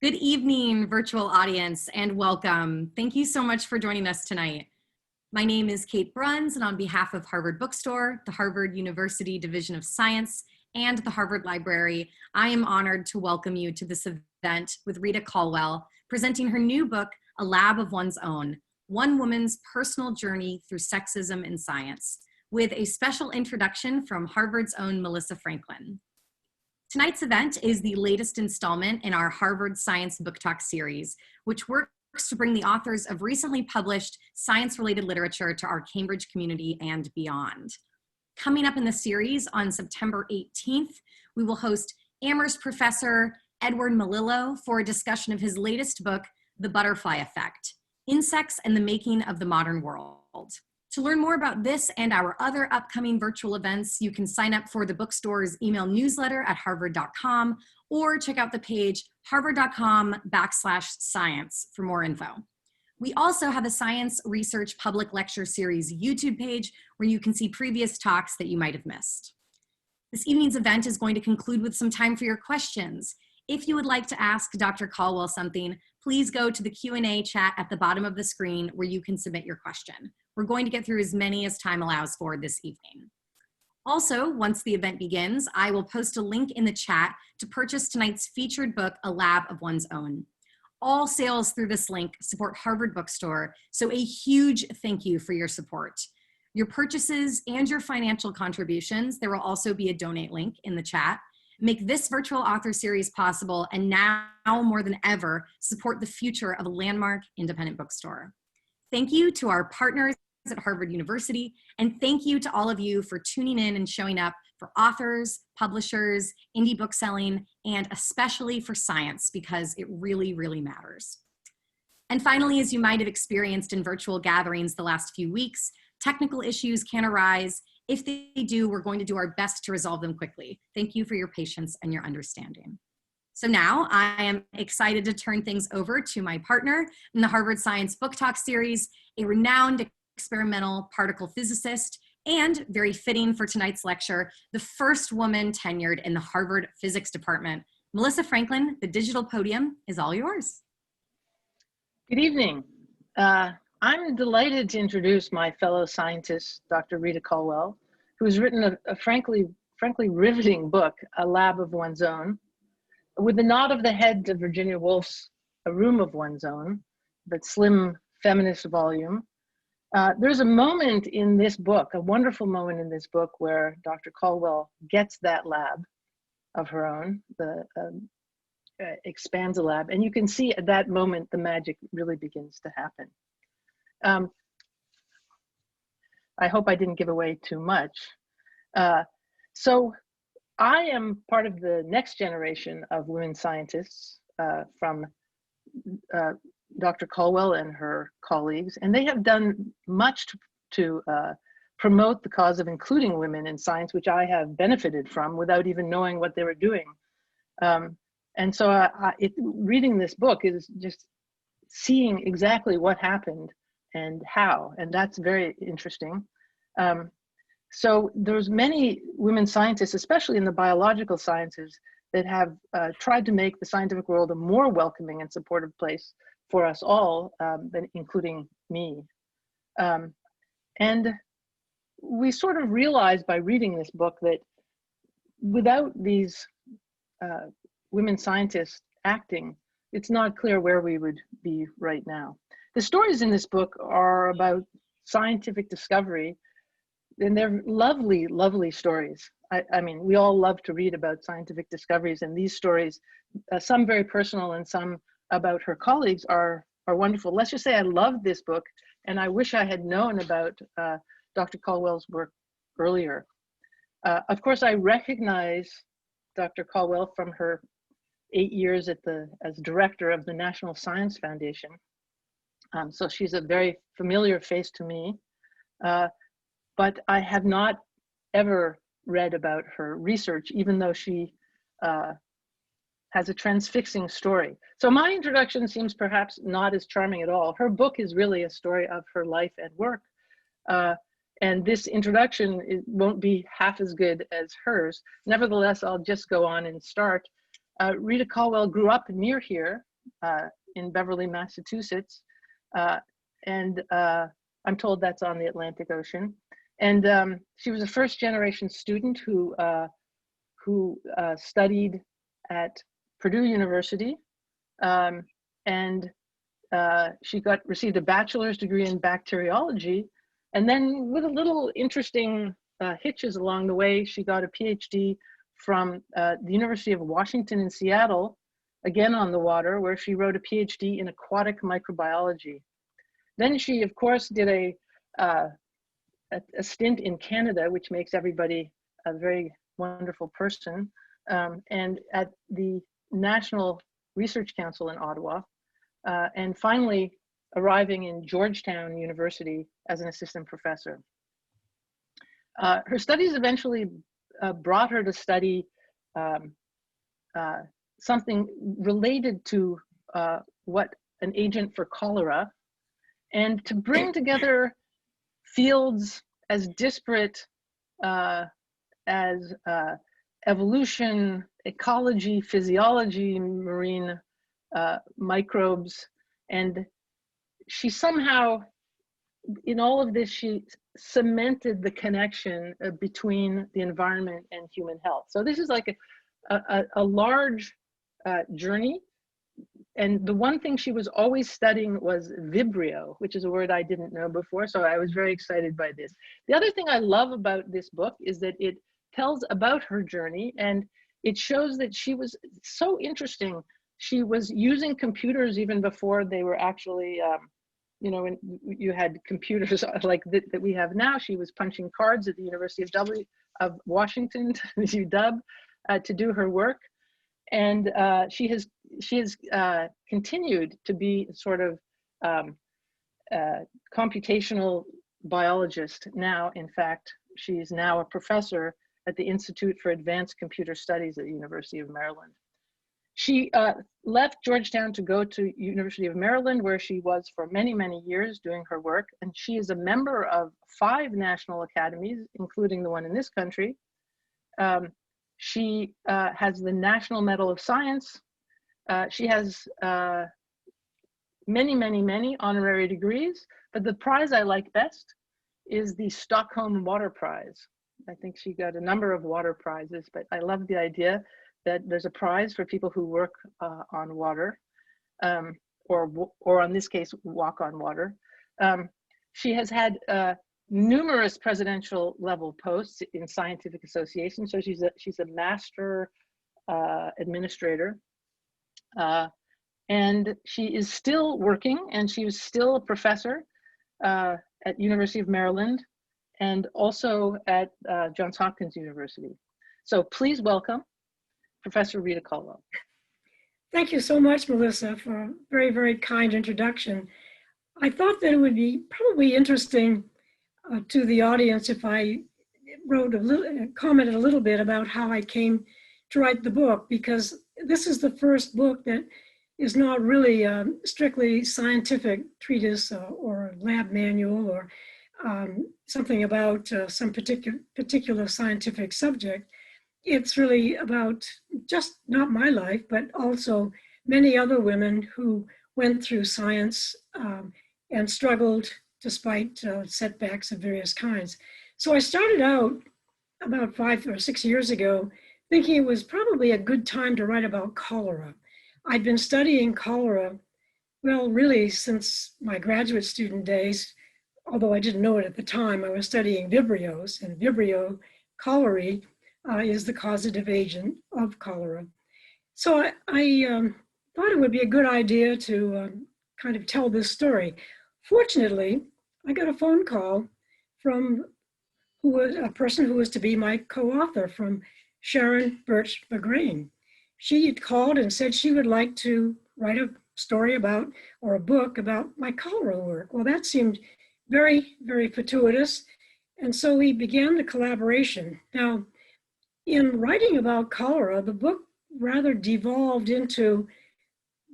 Good evening, virtual audience, and welcome. Thank you so much for joining us tonight. My name is Kate Bruns, and on behalf of Harvard Bookstore, the Harvard University Division of Science, and the Harvard Library, I am honored to welcome you to this event with Rita Colwell, presenting her new book, A Lab of One's Own, One Woman's Personal Journey Through Sexism in Science, with a special introduction from Harvard's own Melissa Franklin. Tonight's event is the latest installment in our Harvard Science Book Talk series, which works to bring the authors of recently published science-related literature to our Cambridge community and beyond. Coming up in the series on September 18th, we will host Amherst professor Edward Melillo for a discussion of his latest book, The Butterfly Effect: Insects and the Making of the Modern World. To learn more about this and our other upcoming virtual events, you can sign up for the bookstore's email newsletter at harvard.com or check out the page harvard.com/science for more info. We also have a Science Research Public Lecture Series YouTube page where you can see previous talks that you might have missed. This evening's event is going to conclude with some time for your questions. If you would like to ask Dr. Colwell something, please go to the Q&A chat at the bottom of the screen where you can submit your question. We're going to get through as many as time allows for this evening. Also, once the event begins, I will post a link in the chat to purchase tonight's featured book, A Lab of One's Own. All sales through this link support Harvard Bookstore, so a huge thank you for your support. Your purchases and your financial contributions, there will also be a donate link in the chat, make this virtual author series possible, and now more than ever, support the future of a landmark independent bookstore. Thank you to our partners at Harvard University, and thank you to all of you for tuning in and showing up for authors, publishers, indie book selling, and especially for science, because it really, really matters. And finally, as you might have experienced in virtual gatherings the last few weeks, technical issues can arise. If they do, we're going to do our best to resolve them quickly. Thank you for your patience and your understanding. So now I am excited to turn things over to my partner in the Harvard Science Book Talk series, a renowned experimental particle physicist, and very fitting for tonight's lecture, the first woman tenured in the Harvard Physics Department. Melissa Franklin, the digital podium is all yours. Good evening. I'm delighted to introduce my fellow scientist, Dr. Rita Colwell, who has written a frankly riveting book, A Lab of One's Own, with the nod of the head to Virginia Woolf's A Room of One's Own, that slim feminist volume. There's a moment in this book, a wonderful moment in this book, where Dr. Colwell gets that lab of her own, expands a lab, and you can see at that moment the magic really begins to happen. I hope I didn't give away too much. So I am part of the next generation of women scientists from Dr. Colwell and her colleagues, and they have done much to promote the cause of including women in science, which I have benefited from without even knowing what they were doing. And so reading this book is just seeing exactly what happened and how, and that's very interesting. So there's many women scientists, especially in the biological sciences, that have tried to make the scientific world a more welcoming and supportive place for us all, including me. And we sort of realized by reading this book that without these women scientists acting, it's not clear where we would be right now. The stories in this book are about scientific discovery, and they're lovely, lovely stories. I mean, we all love to read about scientific discoveries, and these stories, some very personal and some about her colleagues, are wonderful. Let's just say I love this book, and I wish I had known about Dr. Colwell's work earlier. Of course, I recognize Dr. Colwell from her 8 years as director of the National Science Foundation. So she's a very familiar face to me, but I have not ever read about her research, even though she has a transfixing story. So my introduction seems perhaps not as charming at all. Her book is really a story of her life and work. And this introduction won't be half as good as hers. Nevertheless, I'll just go on and start. Rita Colwell grew up near here in Beverly, Massachusetts. And I'm told that's on the Atlantic Ocean. And she was a first-generation student who studied at Purdue University, and she received a bachelor's degree in bacteriology, and then with a little interesting hitches along the way, she got a PhD from the University of Washington in Seattle, again on the water, where she wrote a PhD in aquatic microbiology. Then she, of course, did a stint in Canada, which makes everybody a very wonderful person, and at the National Research Council in Ottawa, and finally arriving in Georgetown University as an assistant professor. Her studies eventually brought her to study something related to what an agent for cholera, and to bring together fields as disparate as evolution, ecology, physiology, marine microbes. And she somehow, in all of this, she cemented the connection between the environment and human health. So this is like a large journey. And the one thing she was always studying was Vibrio, which is a word I didn't know before. So I was very excited by this. The other thing I love about this book is that it tells about her journey, and it shows that she was so interesting. She was using computers even before they were actually, you know, when you had computers like that we have now. She was punching cards at the University of Washington, UW, to do her work. And she has continued to be sort of computational biologist now. In fact, she's now a professor at the Institute for Advanced Computer Studies at the University of Maryland. She left Georgetown to go to University of Maryland, where she was for many, many years doing her work. And she is a member of 5 national academies, including the one in this country. She has the National Medal of Science. She has many, many, many honorary degrees, but the prize I like best is the Stockholm Water Prize. I think she got a number of water prizes, but I love the idea that there's a prize for people who work on water, or in this case, walk on water. She has had numerous presidential level posts in scientific associations. So she's a master administrator, and she is still working, and she is still a professor at University of Maryland, and also at Johns Hopkins University. So please welcome Professor Rita Colwell. Thank you so much, Melissa, for a very, very kind introduction. I thought that it would be probably interesting to the audience if I commented a little bit about how I came to write the book, because this is the first book that is not really a strictly scientific treatise or lab manual or something about some particular scientific subject. It's really about just not my life, but also many other women who went through science and struggled despite setbacks of various kinds. So I started out about 5 or 6 years ago thinking it was probably a good time to write about cholera. I'd been studying cholera, well, really since my graduate student days, although I didn't know it at the time. I was studying Vibrios, and Vibrio cholerae is the causative agent of cholera. So I thought it would be a good idea to kind of tell this story. Fortunately, I got a phone call from a person who was to be my co-author, from Sharon Birch McGrain. She had called and said she would like to write a story about, or a book about, my cholera work. Well, that seemed very, very fortuitous. And so we began the collaboration. Now, in writing about cholera, the book rather devolved into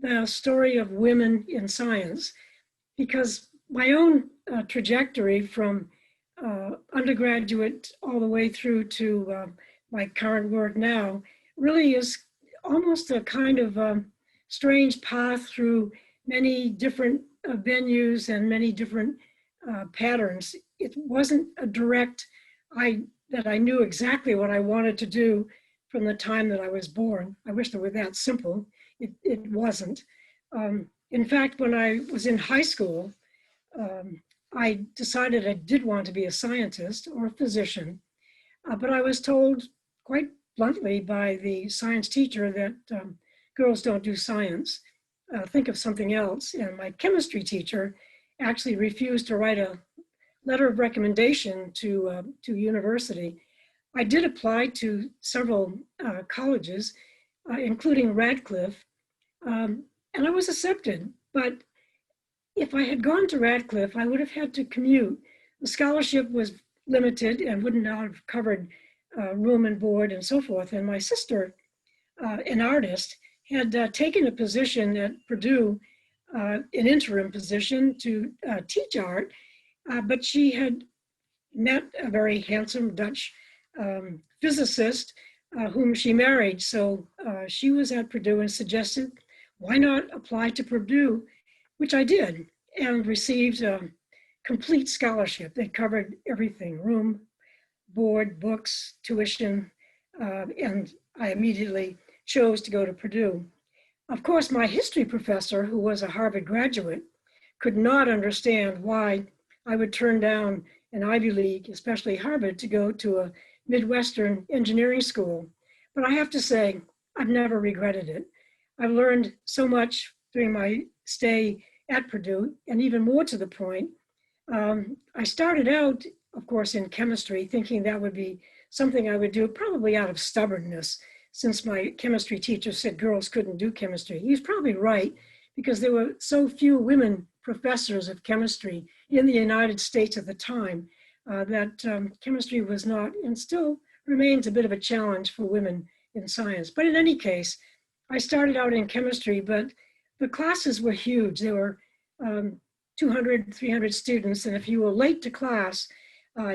the story of women in science, because my own trajectory from undergraduate all the way through to my current work now really is almost a kind of strange path through many different venues and many different patterns. It wasn't a direct, that I knew exactly what I wanted to do from the time that I was born. I wish it were that simple. It wasn't. In fact, when I was in high school, I decided I did want to be a scientist or a physician, but I was told quite bluntly by the science teacher that girls don't do science. Think of something else. And my chemistry teacher actually refused to write a letter of recommendation to university. I did apply to several colleges, including Radcliffe, and I was accepted. But if I had gone to Radcliffe, I would have had to commute. The scholarship was limited and would not have covered room and board and so forth. And my sister, an artist, had taken a position at Purdue, an interim position to teach art, but she had met a very handsome Dutch physicist whom she married. So she was at Purdue and suggested, why not apply to Purdue, which I did, and received a complete scholarship that covered everything: room, board, books, tuition, and I immediately chose to go to Purdue. Of course, my history professor, who was a Harvard graduate, could not understand why I would turn down an Ivy League, especially Harvard, to go to a Midwestern engineering school. But I have to say, I've never regretted it. I've learned so much during my stay at Purdue, and even more to the point, I started out, of course, in chemistry, thinking that would be something I would do probably out of stubbornness, since my chemistry teacher said girls couldn't do chemistry. He was probably right, because there were so few women professors of chemistry in the United States at the time that chemistry was not, and still remains, a bit of a challenge for women in science. But in any case, I started out in chemistry, but the classes were huge. There were 200, 300 students, and if you were late to class,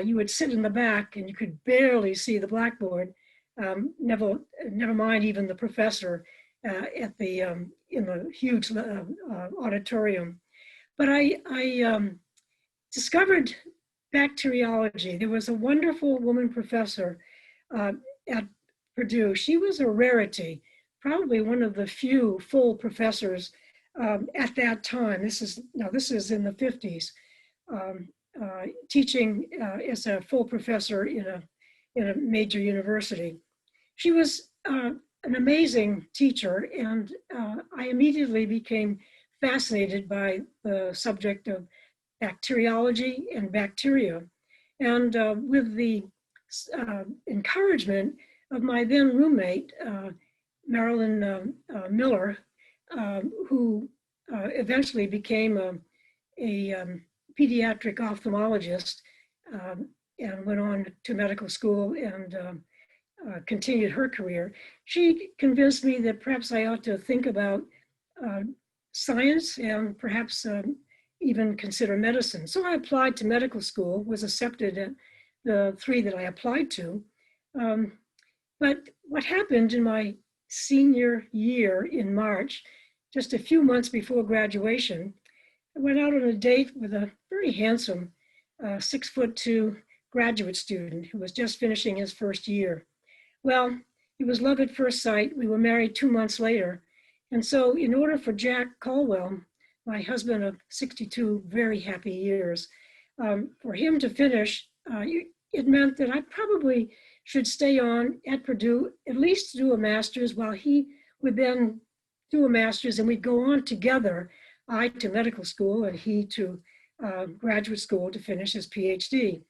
you would sit in the back and you could barely see the blackboard. Never mind even the professor at the in the huge auditorium. But I discovered bacteriology. There was a wonderful woman professor at Purdue. She was a rarity, probably one of the few full professors at that time. This is in the 50s, teaching as a full professor in a major university. She was an amazing teacher, and I immediately became fascinated by the subject of bacteriology and bacteria. And with the encouragement of my then roommate, Marilyn Miller, who eventually became a pediatric ophthalmologist and went on to medical school and continued her career. She convinced me that perhaps I ought to think about science and perhaps even consider medicine. So I applied to medical school, was accepted at the 3 that I applied to. But what happened in my senior year in March, just a few months before graduation, I went out on a date with a very handsome 6'2" graduate student who was just finishing his first year. Well, it was love at first sight. We were married 2 months later. And so in order for Jack Caldwell, my husband of 62 very happy years, for him to finish, it meant that I probably should stay on at Purdue, at least to do a master's, while he would then do a master's, and we'd go on together, I to medical school and he to graduate school to finish his PhD.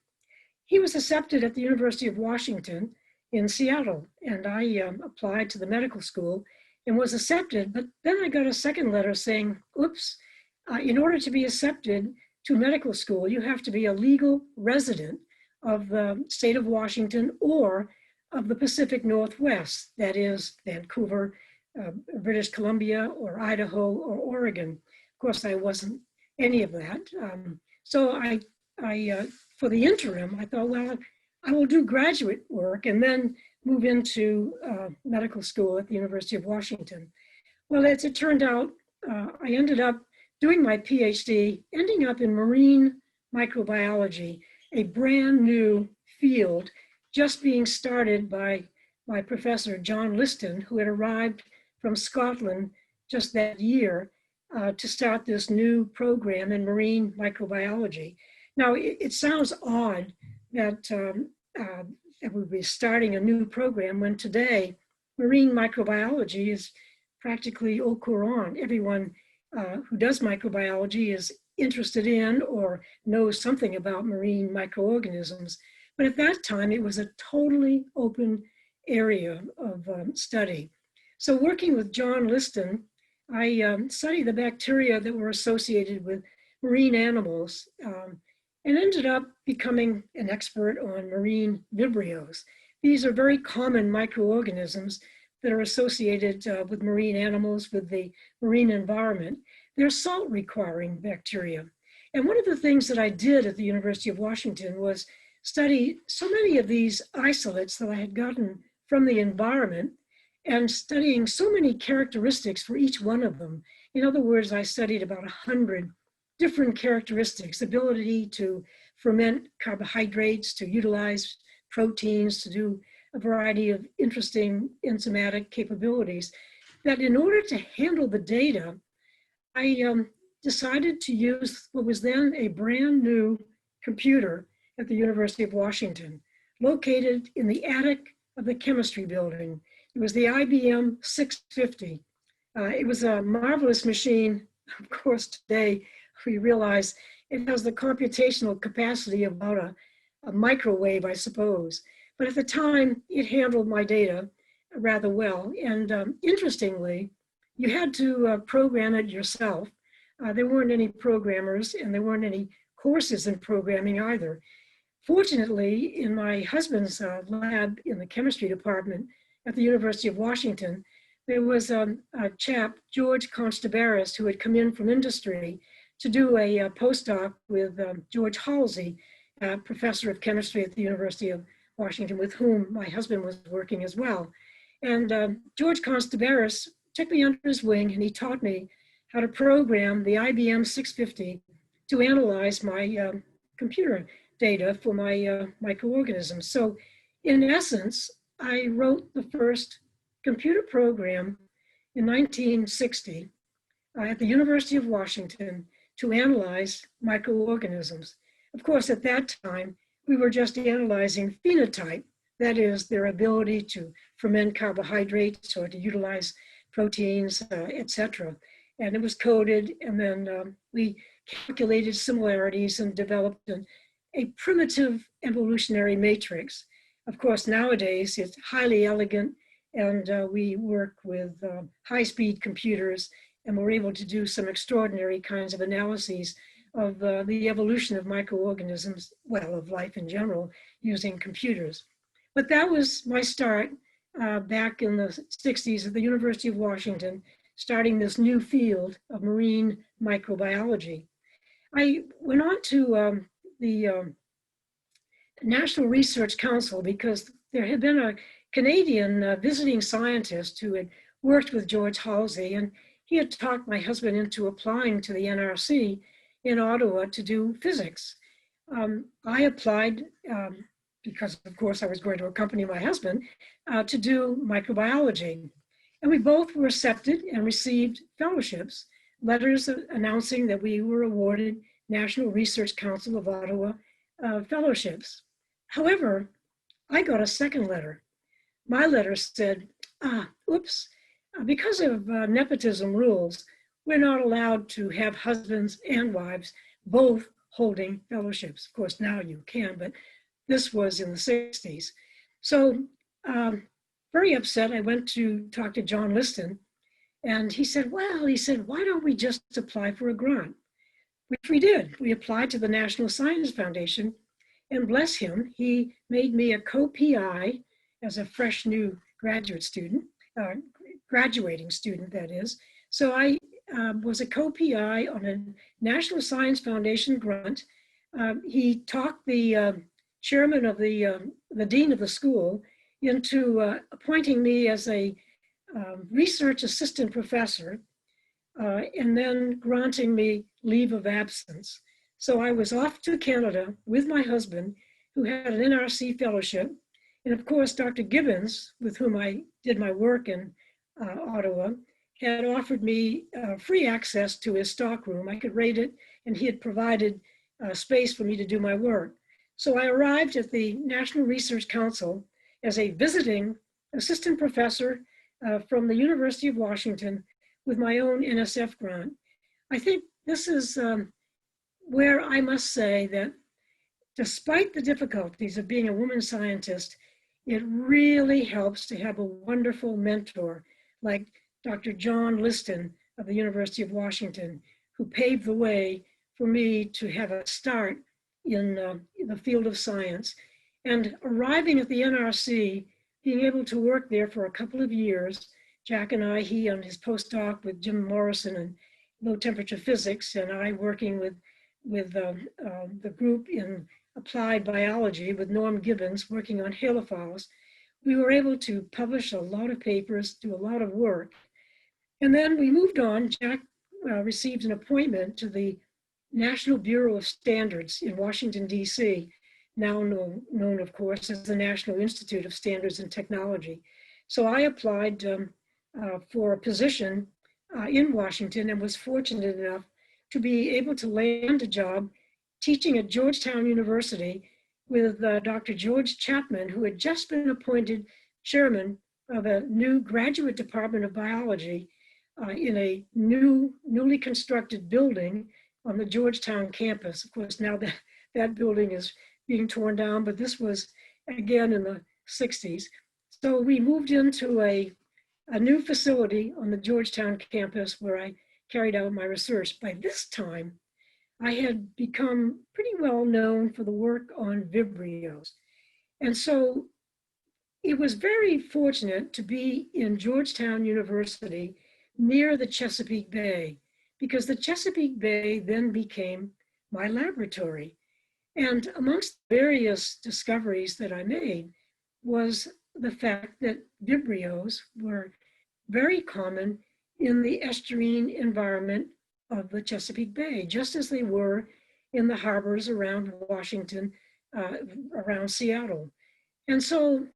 He was accepted at the University of Washington in Seattle, and I applied to the medical school and was accepted. But then I got a second letter saying, oops, in order to be accepted to medical school, you have to be a legal resident of the state of Washington or of the Pacific Northwest, that is Vancouver, British Columbia, or Idaho, or Oregon. Of course, I wasn't any of that. So I for the interim, I thought, well, I will do graduate work and then move into medical school at the University of Washington. Well, as it turned out, I ended up doing my PhD, ending up in marine microbiology, a brand new field just being started by my professor, John Liston, who had arrived from Scotland just that year to start this new program in marine microbiology. Now, it sounds odd that, that we'd be starting a new program when today marine microbiology is practically au courant. Everyone who does microbiology is interested in or knows something about marine microorganisms. But at that time, it was a totally open area of study. So working with John Liston, I studied the bacteria that were associated with marine animals and ended up becoming an expert on marine vibrios. These are very common microorganisms that are associated with marine animals, with the marine environment. They're salt requiring bacteria. And one of the things that I did at the University of Washington was study so many of these isolates that I had gotten from the environment and studying so many characteristics for each one of them. In other words, I studied about 100 different characteristics, ability to ferment carbohydrates, to utilize proteins, to do a variety of interesting enzymatic capabilities, that in order to handle the data, I decided to use what was then a brand new computer at the University of Washington, located in the attic of the chemistry building. It was the IBM 650. It was a marvelous machine. Of course, today we realize it has the computational capacity of about a microwave, I suppose. But at the time, it handled my data rather well. And interestingly, you had to program it yourself. There weren't any programmers and there weren't any courses in programming either. Fortunately, in my husband's lab in the chemistry department at the University of Washington, there was a chap, George Constabaris, who had come in from industry to do a postdoc with George Halsey, professor of chemistry at the University of Washington, with whom my husband was working as well. And George Constabaris took me under his wing and he taught me how to program the IBM 650 to analyze my computer data for my microorganisms. So in essence, I wrote the first computer program in 1960 at the University of Washington to analyze microorganisms. Of course, at that time, we were just analyzing phenotype, that is their ability to ferment carbohydrates or to utilize proteins, etc. And it was coded, and then we calculated similarities and developed a primitive evolutionary matrix. Of course, nowadays it's highly elegant, and we work with high-speed computers, and we're able to do some extraordinary kinds of analyses of the evolution of microorganisms, well, of life in general, using computers. But that was my start back in the 60s at the University of Washington, starting this new field of marine microbiology. I went on to the National Research Council because there had been a Canadian visiting scientist who had worked with George Halsey, and he had talked my husband into applying to the NRC in Ottawa to do physics. I applied because, of course, I was going to accompany my husband to do microbiology. And we both were accepted and received fellowships, letters announcing that we were awarded National Research Council of Ottawa fellowships. However, I got a second letter. My letter said, oops, because of nepotism rules, we're not allowed to have husbands and wives both holding fellowships. Of course, now you can, but this was in the 60s. So very upset, I went to talk to John Liston, and he said, well, he said, why don't we just apply for a grant? Which we did. We applied to the National Science Foundation, and bless him, he made me a co-PI as a fresh new graduate student, graduating student, that is. So I was a co-PI on a National Science Foundation grant. He talked the chairman of the dean of the school into appointing me as a research assistant professor and then granting me leave of absence. So I was off to Canada with my husband, who had an NRC fellowship. And of course, Dr. Gibbons, with whom I did my work in Ottawa, had offered me free access to his stockroom. I could rate it, and he had provided space for me to do my work. So I arrived at the National Research Council as a visiting assistant professor from the University of Washington with my own NSF grant. I think this is where I must say that despite the difficulties of being a woman scientist, it really helps to have a wonderful mentor like Dr. John Liston of the University of Washington, who paved the way for me to have a start in the field of science. And arriving at the NRC, being able to work there for a couple of years, Jack and I, he on his postdoc with Jim Morrison in low temperature physics, and I working with the group in applied biology with Norm Gibbons working on halophiles, we were able to publish a lot of papers, do a lot of work. And then we moved on. Jack received an appointment to the National Bureau of Standards in Washington, D.C., now known, of course, as the National Institute of Standards and Technology. So I applied for a position in Washington and was fortunate enough to be able to land a job teaching at Georgetown University with Dr. George Chapman, who had just been appointed chairman of a new graduate department of biology in a newly constructed building on the Georgetown campus. Of course, now that building is being torn down, but this was again in the 60s. So we moved into a new facility on the Georgetown campus where I carried out my research. By this time, I had become pretty well known for the work on Vibrios. And so it was very fortunate to be in Georgetown University near the Chesapeake Bay, because the Chesapeake Bay then became my laboratory. And amongst various discoveries that I made was the fact that Vibrios were very common in the estuarine environment of the Chesapeake Bay, just as they were in the harbors around Washington, around Seattle. And so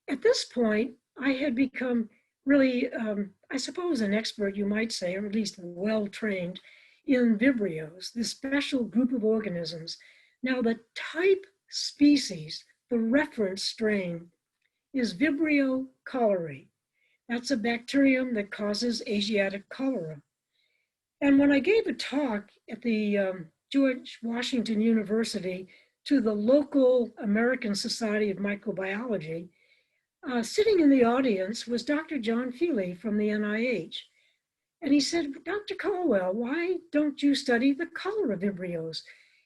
at this point, I had become really, I suppose, an expert, you might say, or at least well-trained in Vibrios, this special group of organisms. Now, the type species, the reference strain, is Vibrio cholerae. That's a bacterium that causes Asiatic cholera. And when I gave a talk at the George Washington University to the local American Society of Microbiology, sitting in the audience was Dr. John Feely from the NIH. And he said, Dr. Colwell, why don't you study the cholera Vibrios?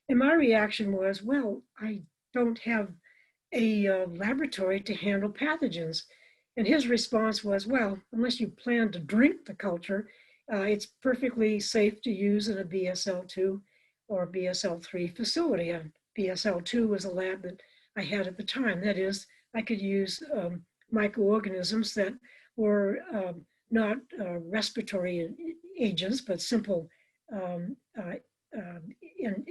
And my reaction was, well, I don't have a laboratory to handle pathogens. And his response was, well, unless you plan to drink the culture, it's perfectly safe to use in a BSL-2 or BSL-3 facility. And BSL-2 was a lab that I had at the time. That is, I could use microorganisms that were not respiratory agents, but simple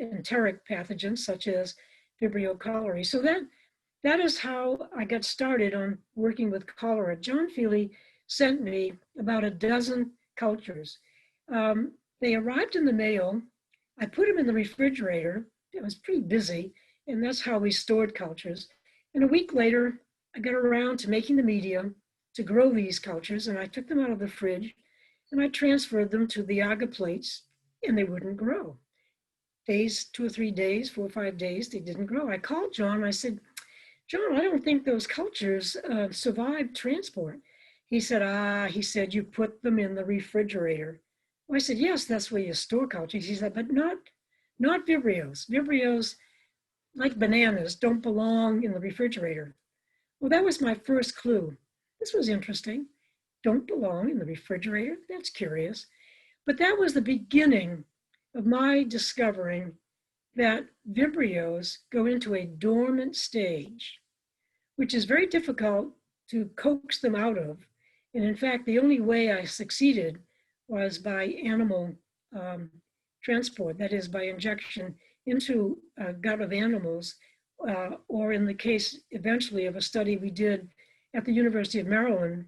enteric pathogens such as Vibrio cholerae. So that is how I got started on working with cholera. John Feely sent me about a dozen cultures. They arrived in the mail. I put them in the refrigerator. It was pretty busy, and that's how we stored cultures. And a week later, I got around to making the medium to grow these cultures, and I took them out of the fridge and I transferred them to the agar plates, and they wouldn't grow. 2 or 3 days, 4 or 5 days, they didn't grow. I called John, I said, John, I don't think those cultures survived transport. He said, you put them in the refrigerator. Well, I said, yes, that's where you store cultures. He said, but not Vibrios. Vibrios, like bananas, don't belong in the refrigerator. Well, that was my first clue. This was interesting. Don't belong in the refrigerator? That's curious. But that was the beginning of my discovering that Vibrios go into a dormant stage, which is very difficult to coax them out of. And in fact, the only way I succeeded was by animal transport, that is by injection into gut of animals, or in the case eventually of a study we did at the University of Maryland,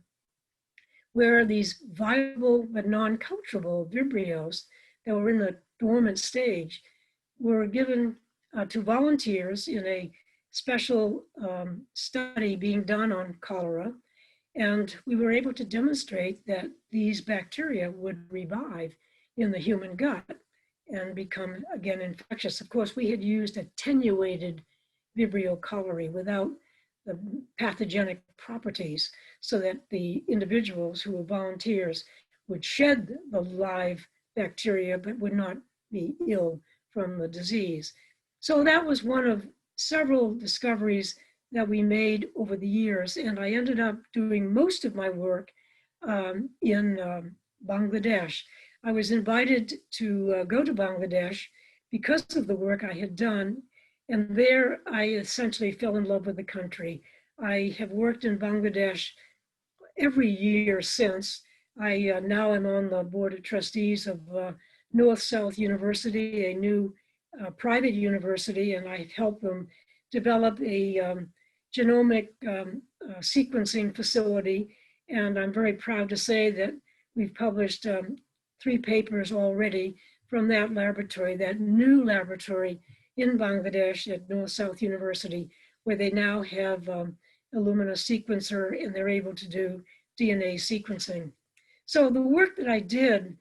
where these viable but non-culturable Vibrios that were in the dormant stage were given to volunteers in a special study being done on cholera. And we were able to demonstrate that these bacteria would revive in the human gut and become again infectious. Of course, we had used attenuated Vibrio cholerae without the pathogenic properties, so that the individuals who were volunteers would shed the live bacteria but would not be ill from the disease. So that was one of several discoveries that we made over the years. And I ended up doing most of my work in Bangladesh. I was invited to go to Bangladesh because of the work I had done. And there I essentially fell in love with the country. I have worked in Bangladesh every year since. I now am on the board of trustees of North South University, a new private university, and I've helped them develop a genomic sequencing facility. And I'm very proud to say that we've published 3 papers already from that laboratory, that new laboratory in Bangladesh at North South University, where they now have Illumina sequencer and they're able to do DNA sequencing. So the work that I did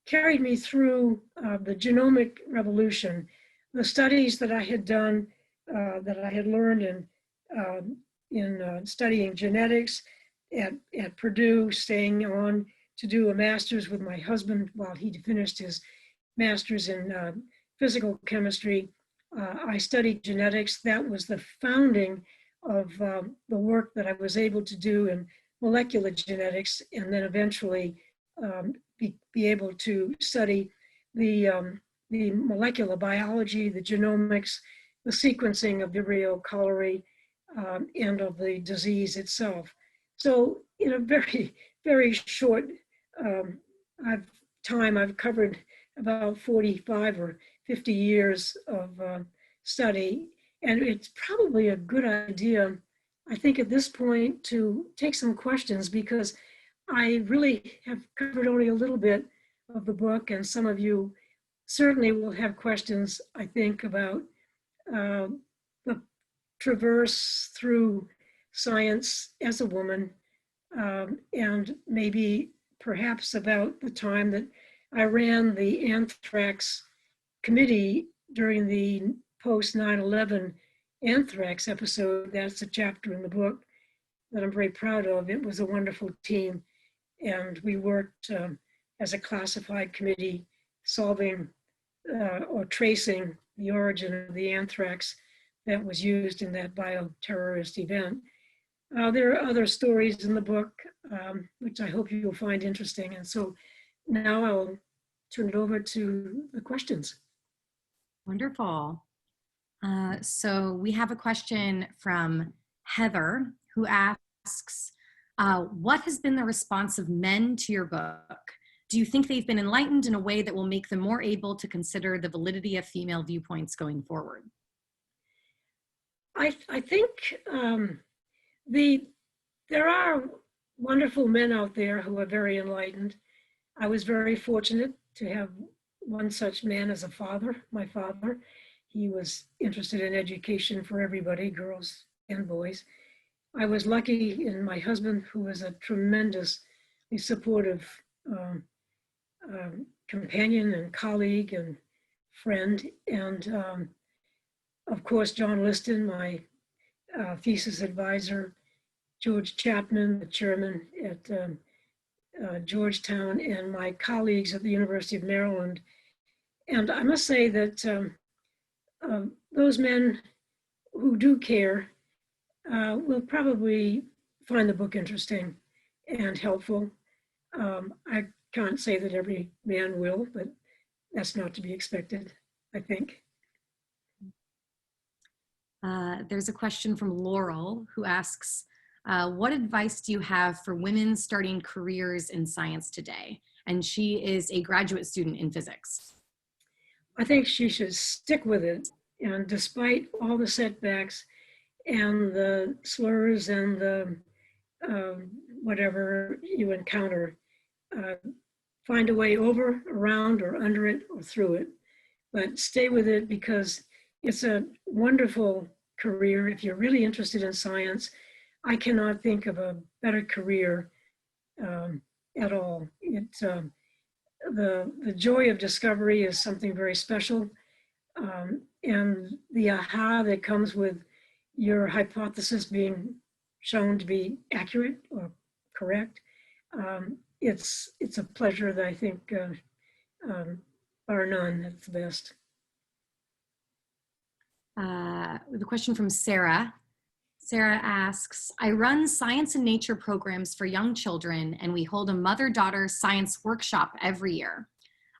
carried me through the genomic revolution, the studies that I had done, that I had learned in studying genetics at Purdue, staying on to do a master's with my husband while he finished his master's in physical chemistry. I studied genetics. That was the founding of the work that I was able to do in molecular genetics, and then eventually be able to study the molecular biology, the genomics, the sequencing of Vibrio cholerae, and of the disease itself. So in a very, very short time, I've covered about 45 or 50 years of study. And it's probably a good idea, I think at this point, to take some questions, because I really have covered only a little bit of the book, and some of you certainly will have questions, I think, about the traverse through science as a woman, and maybe perhaps about the time that I ran the anthrax committee during the post 9/11 anthrax episode. That's a chapter in the book that I'm very proud of. It was a wonderful team, and we worked as a classified committee solving or tracing the origin of the anthrax that was used in that bioterrorist event. There are other stories in the book, which I hope you'll find interesting. And so now I'll turn it over to the questions. Wonderful. So we have a question from Heather, who asks, what has been the response of men to your book? Do you think they've been enlightened in a way that will make them more able to consider the validity of female viewpoints going forward? I think there are wonderful men out there who are very enlightened. I was very fortunate to have one such man as a father, my father. He was interested in education for everybody, girls and boys. I was lucky in my husband, who was a tremendously supportive companion and colleague and friend. And of course, John Liston, my thesis advisor, George Chapman, the chairman at Georgetown, and my colleagues at the University of Maryland. And I must say that those men who do care will probably find the book interesting and helpful. I can't say that every man will, but that's not to be expected, I think. There's a question from Laurel, who asks, What advice do you have for women starting careers in science today? And she is a graduate student in physics. I think she should stick with it. And despite all the setbacks and the slurs and the whatever you encounter, uh, find a way over, around, or under it, or through it. But stay with it because it's a wonderful career. If you're really interested in science, I cannot think of a better career at all. The joy of discovery is something very special. And the aha that comes with your hypothesis being shown to be accurate or correct, it's a pleasure that I think, bar none, that's the best. The question from Sarah. Sarah asks, I run science and nature programs for young children, and we hold a mother-daughter science workshop every year.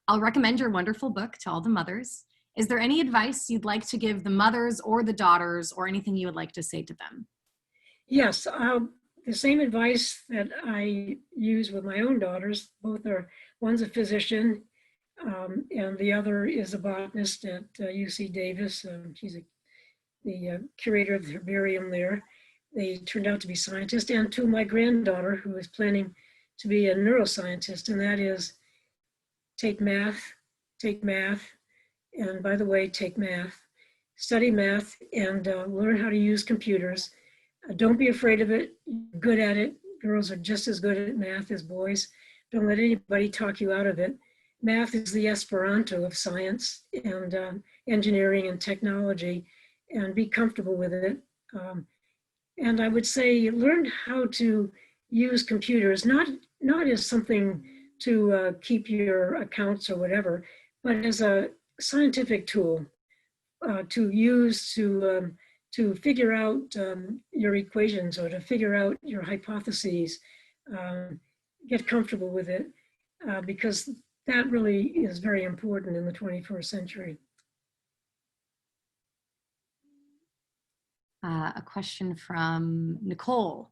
I'll recommend your wonderful book to all the mothers. Is there any advice you'd like to give the mothers or the daughters, or anything you would like to say to them? Yes, the same advice that I use with my own daughters. Both are, one's a physician, and the other is a botanist at UC Davis. She's the curator of the herbarium there. They turned out to be scientists. And to my granddaughter, who is planning to be a neuroscientist, and that is take math, and by the way, take math, study math, and learn how to use computers. Don't be afraid of it. You're good at it. Girls are just as good at math as boys. Don't let anybody talk you out of it. Math is the Esperanto of science and engineering and technology, and be comfortable with it. And I would say learn how to use computers, not as something to keep your accounts or whatever, but as a scientific tool to use to figure out your equations or to figure out your hypotheses. Get comfortable with it because that really is very important in the 21st century. A question from Nicole.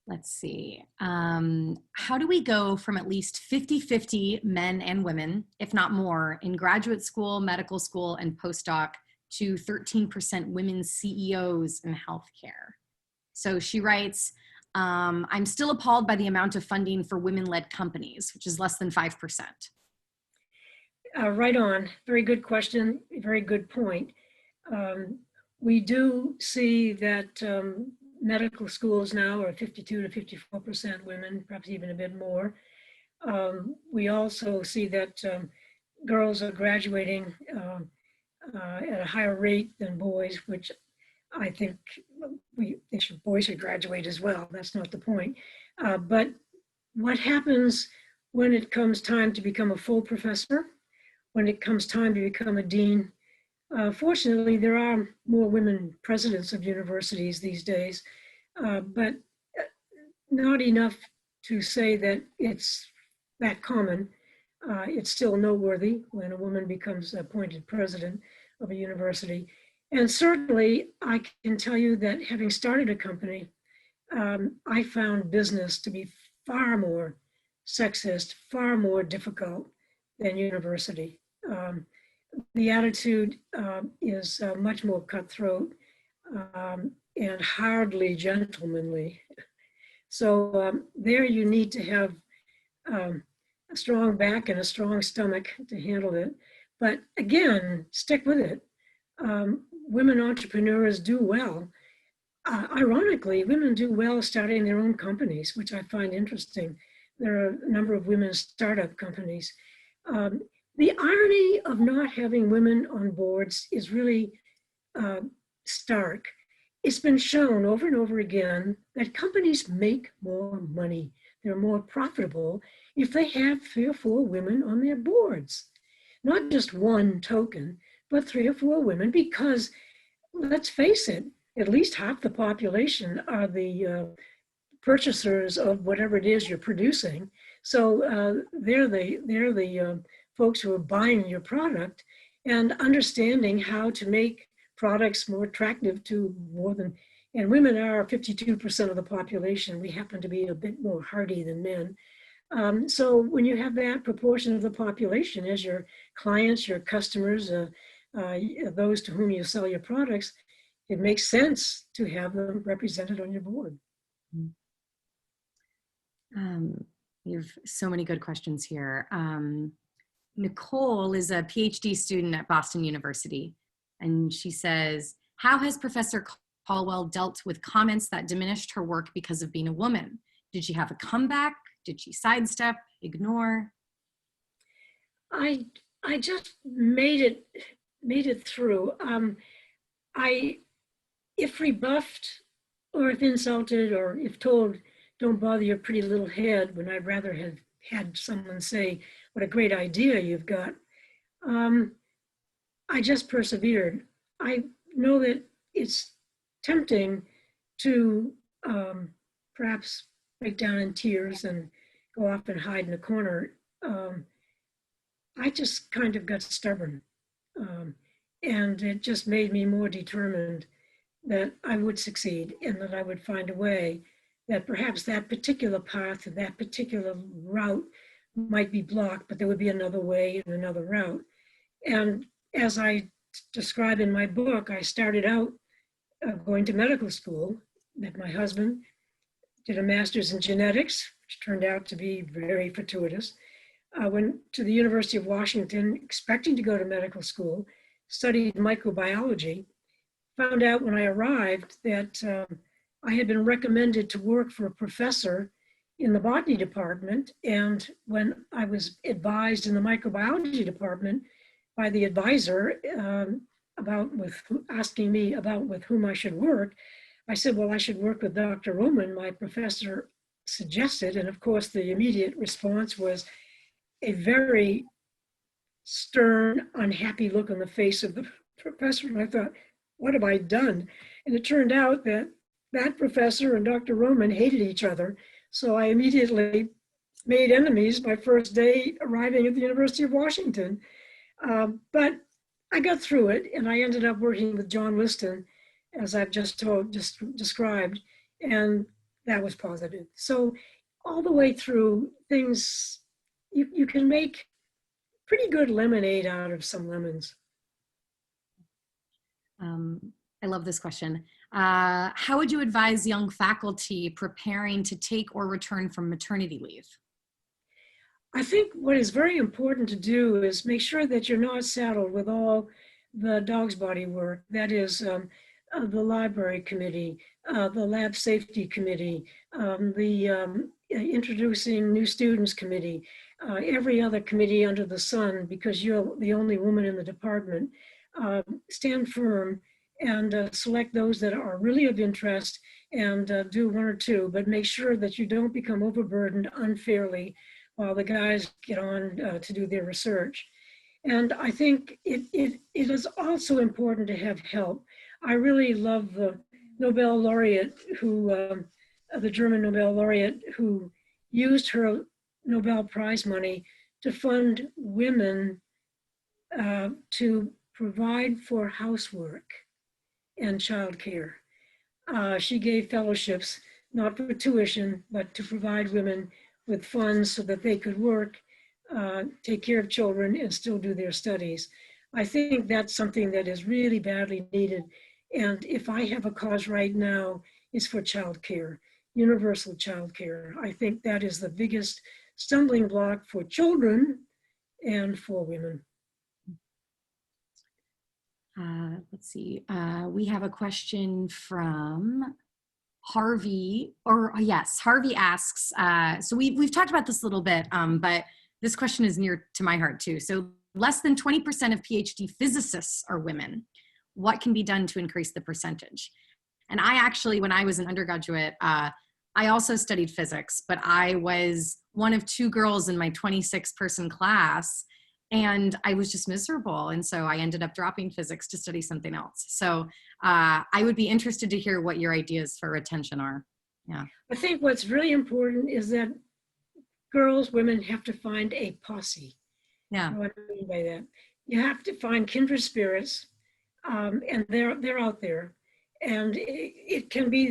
Let's see. How do we go from at least 50-50 men and women, if not more, in graduate school, medical school, and postdoc to 13% women CEOs in healthcare? So she writes, I'm still appalled by the amount of funding for women-led companies, which is less than 5%. Right on. Very good question. Very good point. We do see that medical schools now are 52 to 54% women, perhaps even a bit more. We also see that girls are graduating at a higher rate than boys, which I think boys should graduate as well. That's not the point. But what happens when it comes time to become a full professor, when it comes time to become a dean? Fortunately, there are more women presidents of universities these days, but not enough to say that it's that common. It's still noteworthy when a woman becomes appointed president of a university. And certainly, I can tell you that having started a company, I found business to be far more sexist, far more difficult than university. The attitude is much more cutthroat and hardly gentlemanly. So there you need to have a strong back and a strong stomach to handle it. But again, stick with it. Women entrepreneurs do well. Ironically, women do well starting their own companies, which I find interesting. There are a number of women's startup companies. The irony of not having women on boards is really stark. It's been shown over and over again that companies make more money. They're more profitable if they have 3 or 4 women on their boards. Not just one token, but 3 or 4 women, because let's face it, at least half the population are the purchasers of whatever it is you're producing. So they're the folks who are buying your product, and understanding how to make products more attractive to more than And women are 52% of the population. We happen to be a bit more hardy than men. So when you have that proportion of the population as your clients, your customers, those to whom you sell your products, it makes sense to have them represented on your board. You have so many good questions here. Nicole is a PhD student at Boston University, and she says, how has Professor Caldwell dealt with comments that diminished her work because of being a woman? Did she have a comeback? Did she sidestep, ignore? I just made it through. If rebuffed or if insulted or if told, don't bother your pretty little head, when I'd rather have had someone say, what a great idea you've got, I just persevered. I know that it's tempting to perhaps break down in tears and go off and hide in a corner. I just kind of got stubborn. And it just made me more determined that I would succeed and that I would find a way, that perhaps that particular path and that particular route might be blocked, but there would be another way and another route. And as I describe in my book, I started out going to medical school, met my husband, did a master's in genetics, which turned out to be very fortuitous. I went to the University of Washington expecting to go to medical school, studied microbiology, found out when I arrived that I had been recommended to work for a professor in the botany department. And when I was advised in the microbiology department by the advisor asking me about with whom I should work, I said, well, I should work with Dr. Roman, my professor suggested. And of course, the immediate response was a very stern, unhappy look on the face of the professor. And I thought, what have I done? And it turned out that that professor and Dr. Roman hated each other. So I immediately made enemies my first day arriving at the University of Washington. But I got through it, and I ended up working with John Liston, as I've just described, and that was positive. So all the way through things, you can make pretty good lemonade out of some lemons. I love this question. How would you advise young faculty preparing to take or return from maternity leave? I think what is very important to do is make sure that you're not saddled with all the dog's body work. That is the library committee, the lab safety committee, the introducing new students committee, every other committee under the sun, because you're the only woman in the department. Stand firm and select those that are really of interest and do one or two, but make sure that you don't become overburdened unfairly while the guys get on to do their research. And I think it is also important to have help. I really love the Nobel laureate the German Nobel laureate who used her Nobel Prize money to fund women to provide for housework and childcare. She gave fellowships, not for tuition, but to provide women with funds so that they could work, take care of children, and still do their studies. I think that's something that is really badly needed. And if I have a cause right now, it's for childcare, universal childcare. I think that is the biggest stumbling block for children and for women. Let's see. We have a question from Harvey, Harvey asks, so we've talked about this a little bit, but this question is near to my heart too. So less than 20% of PhD physicists are women. What can be done to increase the percentage? And I actually, when I was an undergraduate, I also studied physics, but I was one of two girls in my 26-person class, and I was just miserable. And so I ended up dropping physics to study something else. So I would be interested to hear what your ideas for retention are. Yeah. I think what's really important is that girls, women have to find a posse. Yeah. What do I mean by that? You have to find kindred spirits, and they're out there. And it can be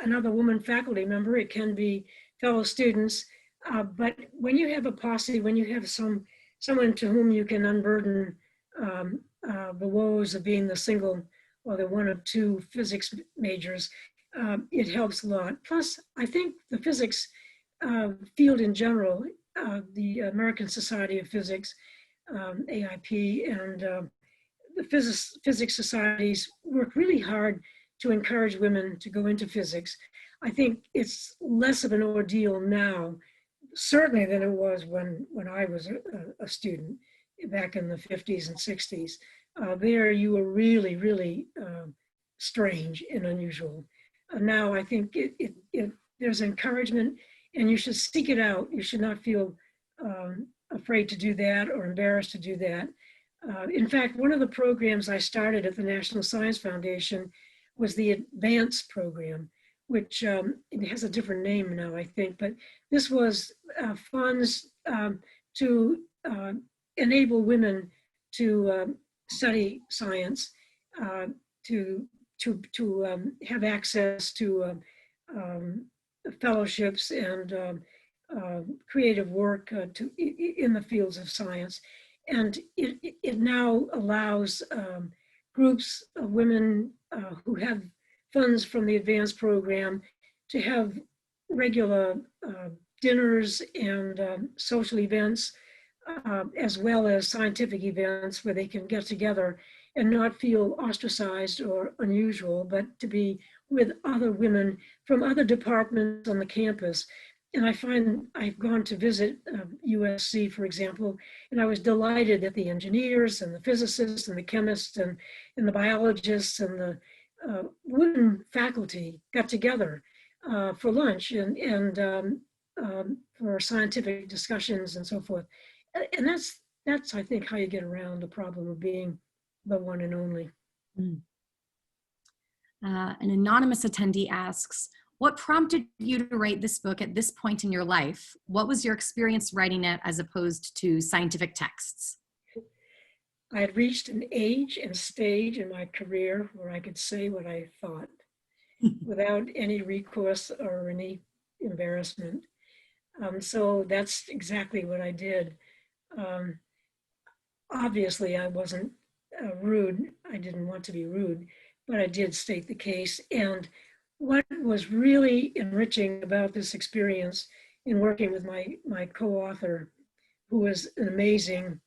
another woman faculty member, it can be fellow students. But when you have a posse, when you have someone to whom you can unburden the woes of being the single or the one of two physics majors, it helps a lot. Plus, I think the physics field in general, the American Society of Physics, AIP, and the physics societies work really hard to encourage women to go into physics. I think it's less of an ordeal now, certainly than it was when I was a student back in the 50s and 60s. There you were really, really strange and unusual. Now I think there's encouragement, and you should seek it out. You should not feel afraid to do that or embarrassed to do that. In fact, one of the programs I started at the National Science Foundation was the Advance program, which it has a different name now, I think, but this was funds to enable women to study science, to have access to fellowships and creative work in the fields of science. And it now allows groups of women who have funds from the advanced program to have regular dinners and social events, as well as scientific events where they can get together and not feel ostracized or unusual, but to be with other women from other departments on the campus. And I find I've gone to visit USC, for example, and I was delighted that the engineers and the physicists and the chemists and the biologists and the women faculty got together for lunch and for scientific discussions and so forth. And that's I think, how you get around the problem of being the one and only. An anonymous attendee asks, what prompted you to write this book at this point in your life? What was your experience writing it as opposed to scientific texts? I had reached an age and stage in my career where I could say what I thought without any recourse or any embarrassment. So that's exactly what I did. Obviously, I wasn't rude. I didn't want to be rude, but I did state the case. And what was really enriching about this experience in working with my co-author, who was an amazing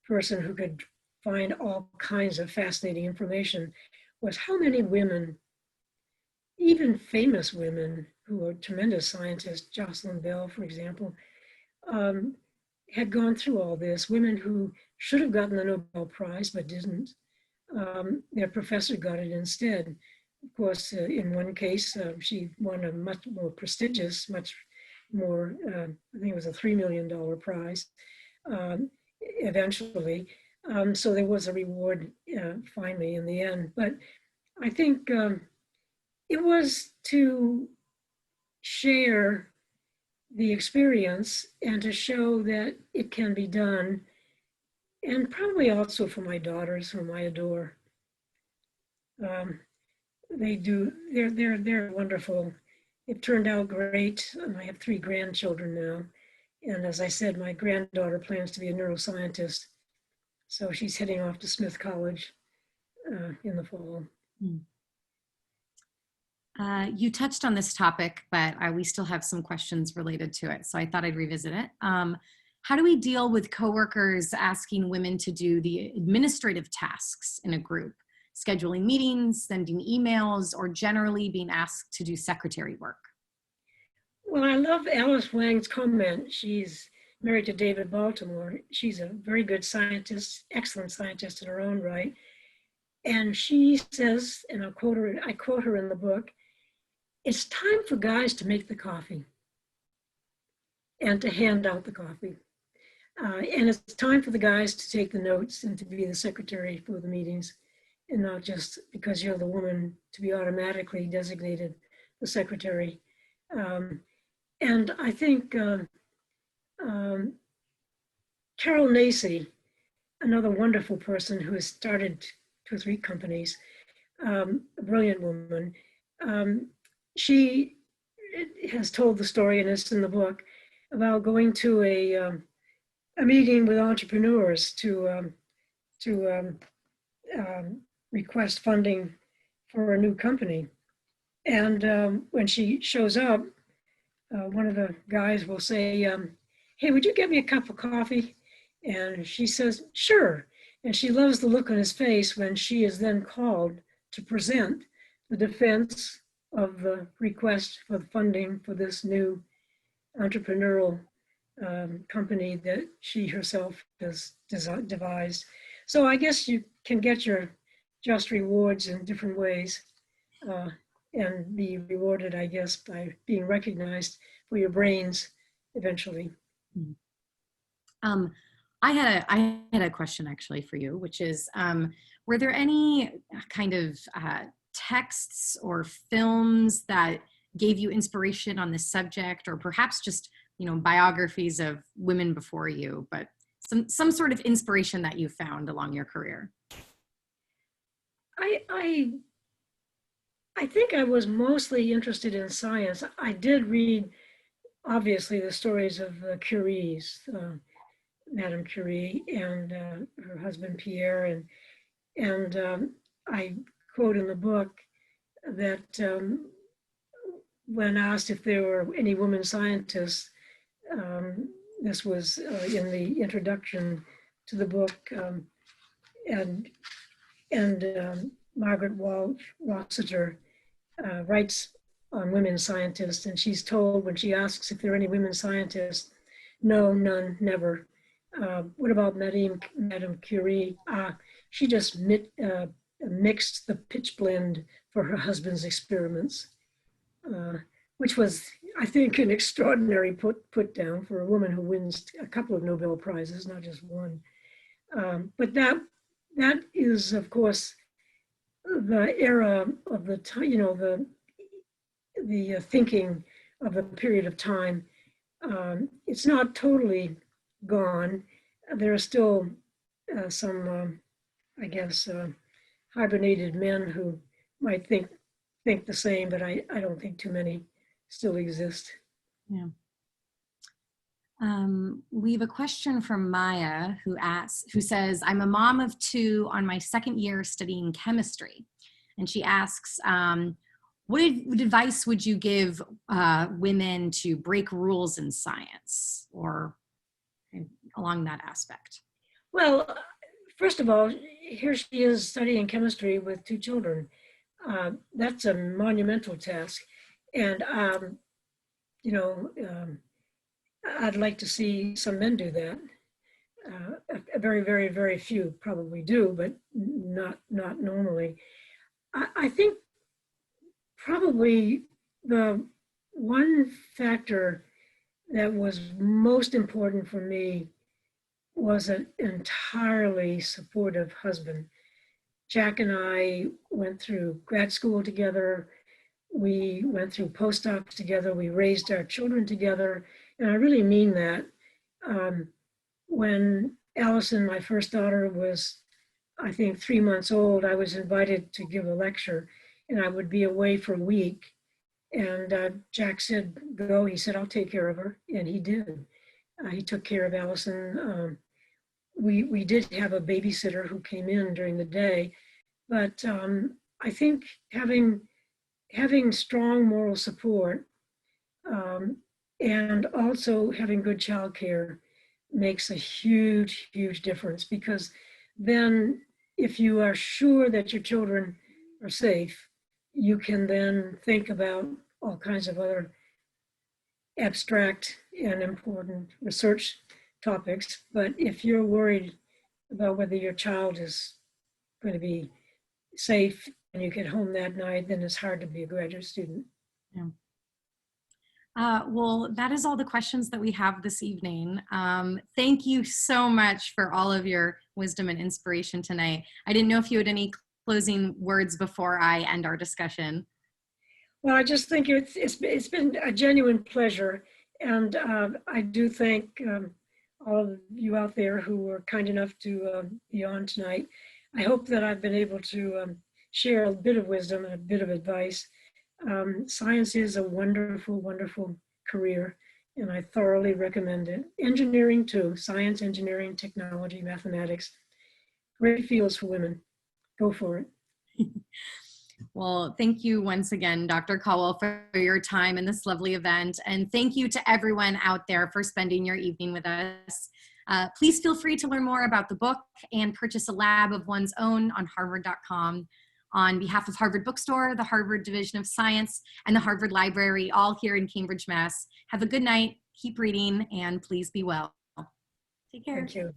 person who could find all kinds of fascinating information, was how many women, even famous women who are tremendous scientists, Jocelyn Bell, for example, had gone through all this, women who should have gotten the Nobel Prize but didn't. Their professor got it instead. Of course, in one case, she won a much more prestigious, much more, I think it was a $3 million prize eventually. So there was a reward finally in the end. But I think it was to share the experience and to show that it can be done, and probably also for my daughters, whom I adore. They're wonderful. It turned out great. And I have 3 grandchildren now. And as I said, my granddaughter plans to be a neuroscientist. So she's heading off to Smith College in the fall. You touched on this topic, but we still have some questions related to it. So I thought I'd revisit it. How do we deal with coworkers asking women to do the administrative tasks in a group? Scheduling meetings, sending emails, or generally being asked to do secretary work? Well, I love Alice Wang's comment. She's married to David Baltimore. She's a very good scientist, excellent scientist in her own right. And she says, and I quote her in the book, it's time for guys to make the coffee and to hand out the coffee. And it's time for the guys to take the notes and to be the secretary for the meetings, and not just because you're the woman to be automatically designated the secretary. And I think Carol Nacey, another wonderful person who has started 2 or 3 companies, a brilliant woman. She has told the story, and it's in the book, about going to a meeting with entrepreneurs to request funding for a new company. And when she shows up, one of the guys will say, hey, would you get me a cup of coffee? And she says, sure. And she loves the look on his face when she is then called to present the defense of the request for funding for this new entrepreneurial company that she herself has devised. So I guess you can get your just rewards in different ways and be rewarded, I guess, by being recognized for your brains eventually. I had a question actually for you, which is, were there any kind of texts or films that gave you inspiration on this subject, or perhaps just, biographies of women before you, but some sort of inspiration that you found along your career? I think I was mostly interested in science. I did read, obviously, the stories of the Curies, Madame Curie and her husband Pierre, and I quote in the book that when asked if there were any women scientists, this was in the introduction to the book, and Margaret Walsh Rossiter writes on women scientists, and she's told when she asks if there are any women scientists, no, none, never. What about Madame Curie? She just mixed the pitch blende for her husband's experiments, which was, I think, an extraordinary put down for a woman who wins a couple of Nobel Prizes, not just one. But that is, of course, the era of the time, the thinking of a period of time. It's not totally gone. There are still some, I guess, hibernated men who might think the same, but I don't think too many still exist. Yeah. We have a question from Maya who says, I'm a mom of 2 on my second year studying chemistry. And she asks, what advice would you give women to break rules in science, or along that aspect? Well, first of all, here she is studying chemistry with 2 children. That's a monumental task. And, I'd like to see some men do that. A very, very, very few probably do, but not normally. I think probably the one factor that was most important for me was an entirely supportive husband. Jack and I went through grad school together. We went through postdocs together. We raised our children together. And I really mean that. When Allison, my first daughter, was, I think, 3 months old, I was invited to give a lecture, and I would be away for a week. And Jack said, go. He said, I'll take care of her. And he did. He took care of Allison. We did have a babysitter who came in during the day. But I think having strong moral support and also having good childcare makes a huge, huge difference, because then if you are sure that your children are safe, you can then think about all kinds of other abstract and important research topics. But if you're worried about whether your child is going to be safe and you get home that night, then it's hard to be a graduate student. Yeah. Well, that is all the questions that we have this evening. Thank you so much for all of your wisdom and inspiration tonight. I didn't know if you had any closing words before I end our discussion. Well, I just think it's been a genuine pleasure. And I do thank all of you out there who were kind enough to be on tonight. I hope that I've been able to share a bit of wisdom and a bit of advice. Science is a wonderful, wonderful career, and I thoroughly recommend it. Engineering too, science, engineering, technology, mathematics, great fields for women. Go for it. Well, thank you once again, Dr. Caldwell, for your time in this lovely event. And thank you to everyone out there for spending your evening with us. Please feel free to learn more about the book and purchase a lab of one's own on harvard.com. On behalf of Harvard Bookstore, the Harvard Division of Science, and the Harvard Library, all here in Cambridge, Mass. Have a good night, keep reading, and please be well. Take care. Thank you.